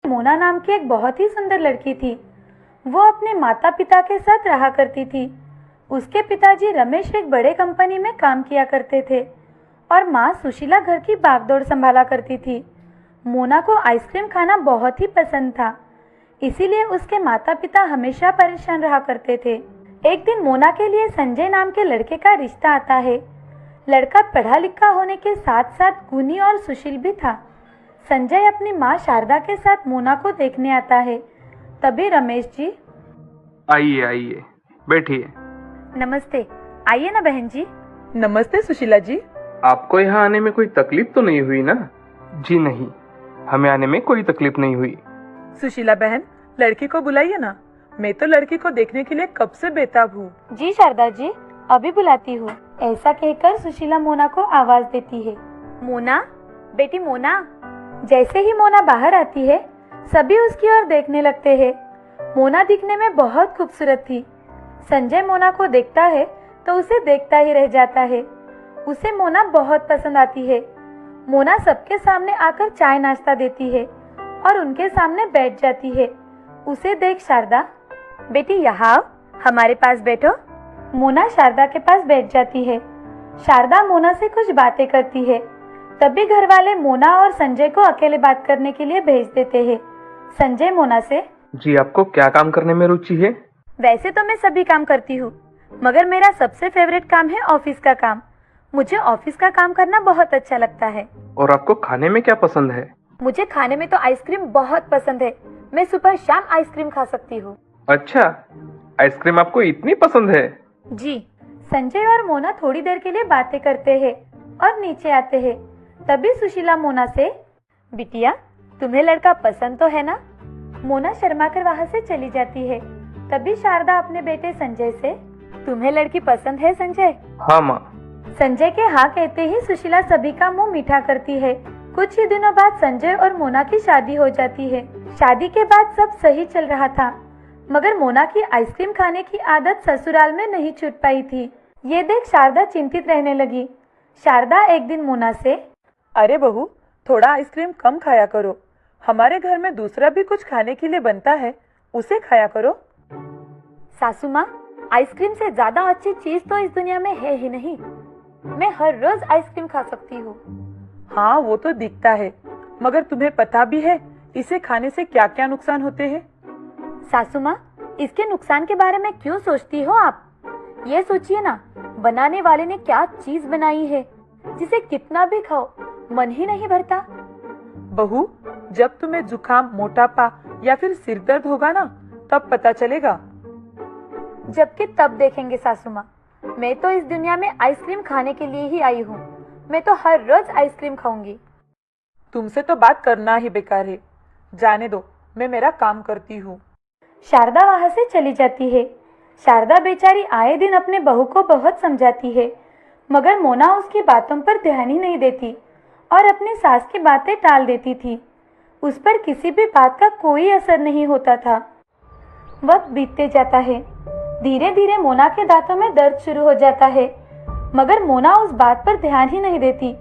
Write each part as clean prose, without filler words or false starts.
मोना नाम की एक बहुत ही सुंदर लड़की थी। वो अपने माता पिता के साथ रहा करती थी। उसके पिताजी रमेश एक बड़े कंपनी में काम किया करते थे और माँ सुशीला घर की भागदौड़ संभाला करती थी। मोना को आइसक्रीम खाना बहुत ही पसंद था, इसीलिए उसके माता पिता हमेशा परेशान रहा करते थे। एक दिन मोना के लिए संजय नाम के लड़के का रिश्ता आता है। लड़का पढ़ा लिखा होने के साथ साथ गुणी और सुशील भी था। संजय अपनी माँ शारदा के साथ मोना को देखने आता है। तभी रमेश जी, आइए आइए, बैठिए। नमस्ते। आइए ना बहन जी। नमस्ते सुशीला जी। आपको यहाँ आने में कोई तकलीफ तो नहीं हुई ना? जी नहीं, हमें आने में कोई तकलीफ नहीं हुई। सुशीला बहन, लड़की को बुलाइए ना। मैं तो लड़की को देखने के लिए कब से बेताब हूँ। जी शारदा जी, अभी बुलाती हूँ। ऐसा कहकर सुशीला मोना को आवाज देती है। मोना, बेटी मोना। जैसे ही मोना बाहर आती है, सभी उसकी ओर देखने लगते हैं। मोना दिखने में बहुत खूबसूरत थी। संजय मोना को देखता है तो उसे देखता ही रह जाता है। उसे मोना बहुत पसंद आती है। मोना सबके सामने आकर चाय नाश्ता देती है और उनके सामने बैठ जाती है। उसे देख शारदा, बेटी यहाँ आओ, हमारे पास बैठो। मोना शारदा के पास बैठ जाती है। शारदा मोना से कुछ बातें करती है। तभी घर वाले मोना और संजय को अकेले बात करने के लिए भेज देते हैं। संजय मोना से, जी आपको क्या काम करने में रुचि है? वैसे तो मैं सभी काम करती हूँ, मगर मेरा सबसे फेवरेट काम है ऑफिस का काम। मुझे ऑफिस का काम करना बहुत अच्छा लगता है। और आपको खाने में क्या पसंद है? मुझे खाने में तो आइसक्रीम बहुत पसंद है। मैं सुबह शाम आइसक्रीम खा सकती हूँ। अच्छा, आइसक्रीम आपको इतनी पसंद है? जी। संजय और मोना थोड़ी देर के लिए बातें करते हैं और नीचे आते हैं। तभी सुशीला मोना से, बिटिया तुम्हें लड़का पसंद तो है ना? मोना शर्माकर वहाँ से चली जाती है। तभी शारदा अपने बेटे संजय से, तुम्हें लड़की पसंद है संजय? हाँ माँ। संजय के हाँ कहते ही सुशीला सभी का मुंह मीठा करती है। कुछ ही दिनों बाद संजय और मोना की शादी हो जाती है। शादी के बाद सब सही चल रहा था, मगर मोना की आइसक्रीम खाने की आदत ससुराल में नहीं छूट पाई थी। ये देख शारदा चिंतित रहने लगी। शारदा एक दिन मोना से, अरे बहू, थोड़ा आइसक्रीम कम खाया करो। हमारे घर में दूसरा भी कुछ खाने के लिए बनता है, उसे खाया करो। सासू माँ, आइसक्रीम से ज्यादा अच्छी चीज तो इस दुनिया में है ही नहीं। मैं हर रोज आइसक्रीम खा सकती हूँ। हाँ, वो तो दिखता है, मगर तुम्हें पता भी है इसे खाने से क्या क्या नुकसान होते हैं? सासू माँ, इसके नुकसान के बारे में क्यों सोचती हो आप? ये सोचिए ना, बनाने वाले ने क्या चीज बनाई है जिसे कितना भी खाओ मन ही नहीं भरता। बहू, जब तुम्हें जुकाम, मोटापा या फिर सिर दर्द होगा ना, तब पता चलेगा। जबकि तब देखेंगे सासू माँ। मैं तो इस दुनिया में आइसक्रीम खाने के लिए ही आई हूँ। मैं तो हर रोज आइसक्रीम खाऊंगी। तुमसे तो बात करना ही बेकार है। जाने दो, मैं मेरा काम करती हूँ। शारदा वहाँ से चली जाती है। शारदा बेचारी आए दिन अपने बहू को बहुत समझाती है, मगर मोना उसकी बातों पर ध्यान ही नहीं देती और अपनी सास की बातें टाल देती थी। उस पर किसी भी बात का कोई असर नहीं होता था। वक्त बीतते जाता है। धीरे धीरे मोना के दांतों में दर्द शुरू हो जाता है, मगर मोना उस बात पर ध्यान ही नहीं देती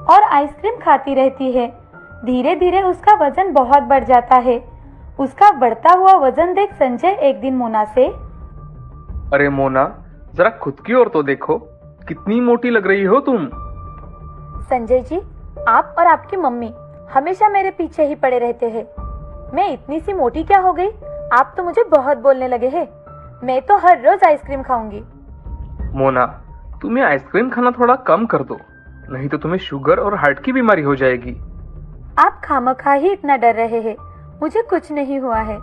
और आइसक्रीम खाती रहती है। धीरे धीरे उसका वजन बहुत बढ़ जाता है। उसका बढ़ता हुआ वजन देख संजय एक दिन मोना से, अरे मोना, जरा खुद की ओर तो देखो, कितनी मोटी लग रही हो तुम। संजय जी, आप और आपकी मम्मी हमेशा मेरे पीछे ही पड़े रहते हैं। मैं इतनी सी मोटी क्या हो गई? आप तो मुझे बहुत बोलने लगे हैं। मैं तो हर रोज आइसक्रीम खाऊंगी। मोना, तुम्हें आइसक्रीम खाना थोड़ा कम कर दो, नहीं तो तुम्हें शुगर और हार्ट की बीमारी हो जाएगी। आप खामखा ही इतना डर रहे हैं। मुझे कुछ नहीं हुआ है।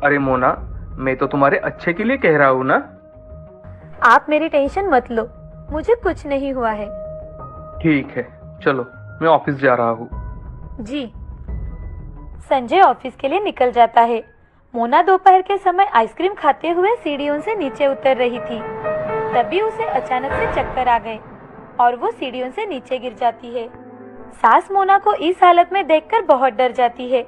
अरे मोना, मैं तो तुम्हारे अच्छे के लिए कह रहा हूँ ना। आप मेरी टेंशन मत लो, मुझे कुछ नहीं हुआ है। ठीक है, चलो मैं ऑफिस जा रहा हूँ। जी। संजय ऑफिस के लिए निकल जाता है। मोना दोपहर के समय आइसक्रीम खाते हुए सीढ़ियों से नीचे उतर रही थी। तभी उसे अचानक से चक्कर आ गए और वो सीढ़ियों से नीचे गिर जाती है। सास मोना को इस हालत में देखकर बहुत डर जाती है।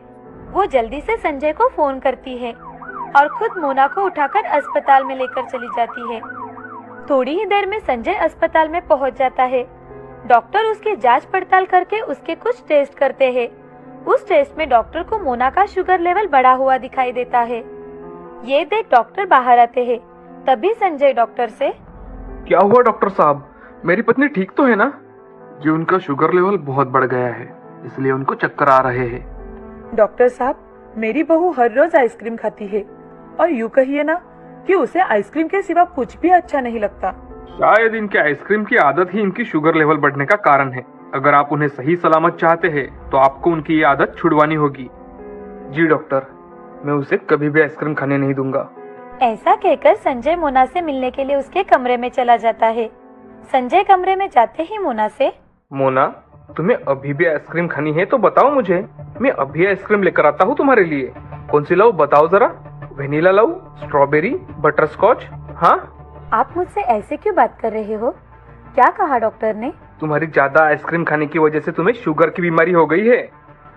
वो जल्दी से संजय को फोन करती है और खुद मोना को उठाकर अस्पताल में लेकर चली जाती है। थोड़ी ही देर में संजय अस्पताल में पहुंच जाता है। डॉक्टर उसकी जांच पड़ताल करके उसके कुछ टेस्ट करते हैं। उस टेस्ट में डॉक्टर को मोना का शुगर लेवल बढ़ा हुआ दिखाई देता है। ये देख डॉक्टर बाहर आते हैं। तभी संजय डॉक्टर से, क्या हुआ डॉक्टर साहब, मेरी पत्नी ठीक तो है ना? जी उनका शुगर लेवल बहुत बढ़ गया है, इसलिए उनको चक्कर आ रहे हैं। डॉक्टर साहब, मेरी बहू हर रोज आइसक्रीम खाती है और यूं कहिए ना कि उसे आइसक्रीम के सिवा कुछ भी अच्छा नहीं लगता। शायद इनके आइसक्रीम की आदत ही इनकी शुगर लेवल बढ़ने का कारण है। अगर आप उन्हें सही सलामत चाहते हैं तो आपको उनकी ये आदत छुड़वानी होगी। जी डॉक्टर, मैं उसे कभी भी आइसक्रीम खाने नहीं दूंगा। ऐसा कहकर संजय मोना से मिलने के लिए उसके कमरे में चला जाता है। संजय कमरे में जाते ही मोना से, मोना, तुम्हें अभी भी आइसक्रीम खानी है तो बताओ मुझे, मैं अभी आइसक्रीम लेकर आता हूँ तुम्हारे लिए। कौन सी लाऊं बताओ जरा, वेनिला लाऊं, स्ट्रॉबेरी, बटर स्कॉच? हाँ, आप मुझसे ऐसे क्यों बात कर रहे हो? क्या कहा डॉक्टर ने? तुम्हारी ज्यादा आइसक्रीम खाने की वजह से तुम्हें शुगर की बीमारी हो गई है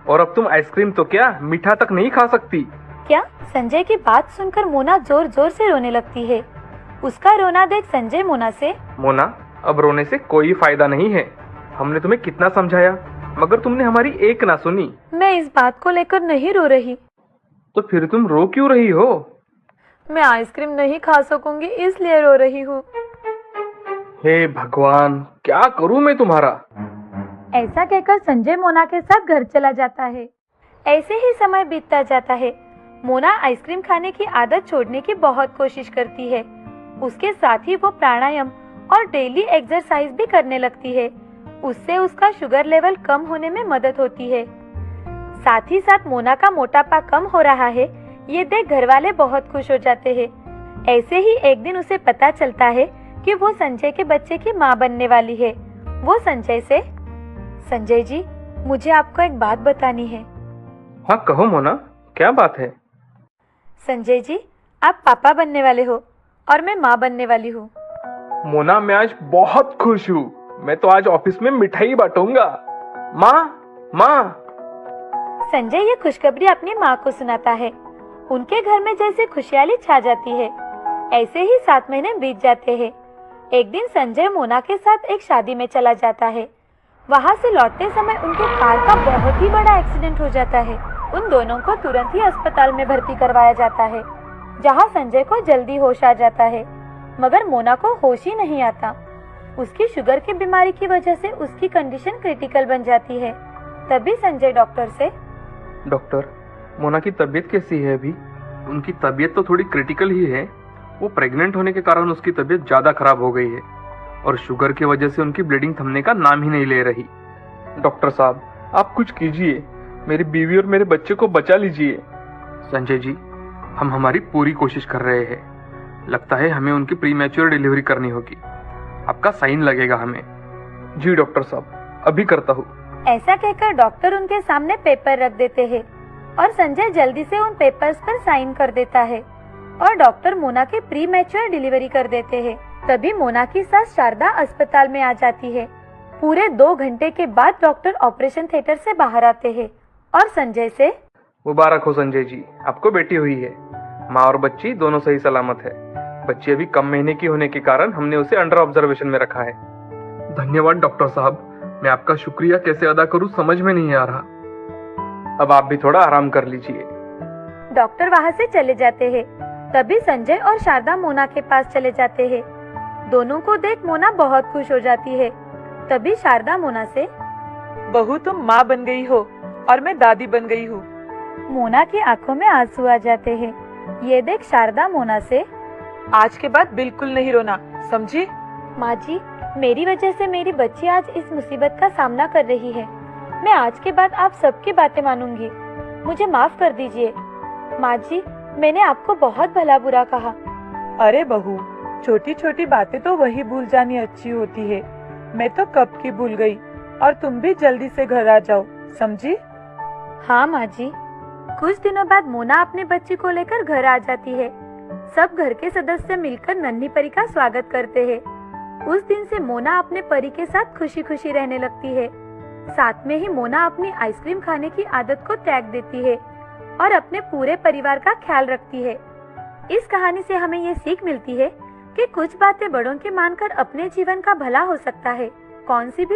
और अब तुम आइसक्रीम तो क्या मीठा तक नहीं खा सकती। क्या? संजय की बात सुनकर मोना जोर जोर से रोने लगती है। उसका रोना देख संजय मोना से, मोना, अब रोने से कोई फायदा नहीं है। हमने तुम्हें कितना समझाया मगर तुमने हमारी एक ना सुनी। मैं इस बात को लेकर नहीं रो रही। तो फिर तुम रो क्यों रही हो? मैं आइसक्रीम नहीं खा सकूंगी इसलिए रो रही हूँ। हे भगवान, क्या करूं मैं तुम्हारा? ऐसा कहकर संजय मोना के साथ घर चला जाता है। ऐसे ही समय बीतता जाता है। मोना आइसक्रीम खाने की आदत छोड़ने की बहुत कोशिश करती है। उसके साथ ही वो प्राणायाम और डेली एक्सरसाइज भी करने लगती है। उससे उसका शुगर लेवल कम होने में मदद होती है। साथ ही साथ मोना का मोटापा कम हो रहा है, ये देख घर वाले बहुत खुश हो जाते हैं। ऐसे ही एक दिन उसे पता चलता है कि वो संजय के बच्चे की माँ बनने वाली है। वो संजय से, संजय जी, मुझे आपको एक बात बतानी है। हाँ कहो मोना, क्या बात है? संजय जी, आप पापा बनने वाले हो और मैं माँ बनने वाली हूँ। मोना, मैं आज बहुत खुश हूँ। मैं तो आज ऑफिस में मिठाई बांटूंगा। माँ, माँ। संजय ये खुशखबरी अपनी माँ को सुनाता है। उनके घर में जैसे खुशहाली छा जाती है। ऐसे ही 7 महीने बीत जाते हैं। एक दिन संजय मोना के साथ एक शादी में चला जाता है। वहाँ से लौटते समय उनके कार का बहुत ही बड़ा एक्सीडेंट हो जाता है। उन दोनों को तुरंत ही अस्पताल में भर्ती करवाया जाता है, जहाँ संजय को जल्दी होश आ जाता है, मगर मोना को होश ही नहीं आता। उसकी शुगर की बीमारी की वजह से उसकी कंडीशन क्रिटिकल बन जाती है। तभी संजय डॉक्टर से, डॉक्टर, मोना की तबीयत कैसी है अभी? उनकी तबीयत तो थोड़ी क्रिटिकल ही है। वो प्रेग्नेंट होने के कारण उसकी तबीयत ज्यादा खराब हो गई है और शुगर की वजह से उनकी ब्लीडिंग थमने का नाम ही नहीं ले रही। डॉक्टर साहब, आप कुछ कीजिए, मेरी बीवी और मेरे बच्चे को बचा लीजिए। संजय जी, हम हमारी पूरी कोशिश कर रहे हैं। लगता है हमें उनकी प्रीमैच्योर डिलीवरी करनी होगी। आपका साइन लगेगा हमें। जी डॉक्टर साहब, अभी करता हूँ। ऐसा कहकर डॉक्टर उनके सामने पेपर रख देते हैं और संजय जल्दी से उन पेपर्स पर साइन कर देता है और डॉक्टर मोना की प्री मैच्योर डिलीवरी कर देते हैं। तभी मोना की सास शारदा अस्पताल में आ जाती है। पूरे 2 घंटे के बाद डॉक्टर ऑपरेशन थिएटर से बाहर आते हैं और संजय से, मुबारक हो संजय जी, आपको बेटी हुई है। माँ और बच्ची दोनों सही सलामत है। बच्ची अभी कम महीने की होने के कारण हमने उसे अंडर ऑब्जर्वेशन में रखा है। धन्यवाद डॉक्टर साहब, मैं आपका शुक्रिया कैसे अदा करूं समझ में नहीं आ रहा। अब आप भी थोड़ा आराम कर लीजिए। डॉक्टर वहाँ से चले जाते हैं। तभी संजय और शारदा मोना के पास चले जाते हैं। दोनों को देख मोना बहुत खुश हो जाती है। तभी शारदा मोना से, बहू तुम माँ बन गई हो और मैं दादी बन गई हूँ। मोना की आंखों में आंसू आ जाते हैं। ये देख शारदा मोना से, आज के बाद बिल्कुल नहीं रोना, समझी? माँ जी, मेरी वजह से मेरी बच्ची आज इस मुसीबत का सामना कर रही है। मैं आज के बाद आप सबकी बातें मानूंगी। मुझे माफ कर दीजिए। माँ जी, मैंने आपको बहुत भला बुरा कहा। अरे बहू, छोटी छोटी बातें तो वही भूल जानी अच्छी होती है। मैं तो कब की भूल गई और तुम भी जल्दी से घर आ जाओ, समझी? हाँ माँ जी। कुछ दिनों बाद मोना अपने बच्ची को लेकर घर आ जाती है। सब घर के सदस्य मिलकर नन्ही परी का स्वागत करते हैं। उस दिन से मोना अपने परी के साथ खुशी खुशी रहने लगती है। साथ में ही मोना अपनी आइसक्रीम खाने की आदत को त्याग देती है और अपने पूरे परिवार का ख्याल रखती है। इस कहानी से हमें ये सीख मिलती है कि कुछ बातें बड़ों की मानकर अपने जीवन का भला हो सकता है। कौन सी भी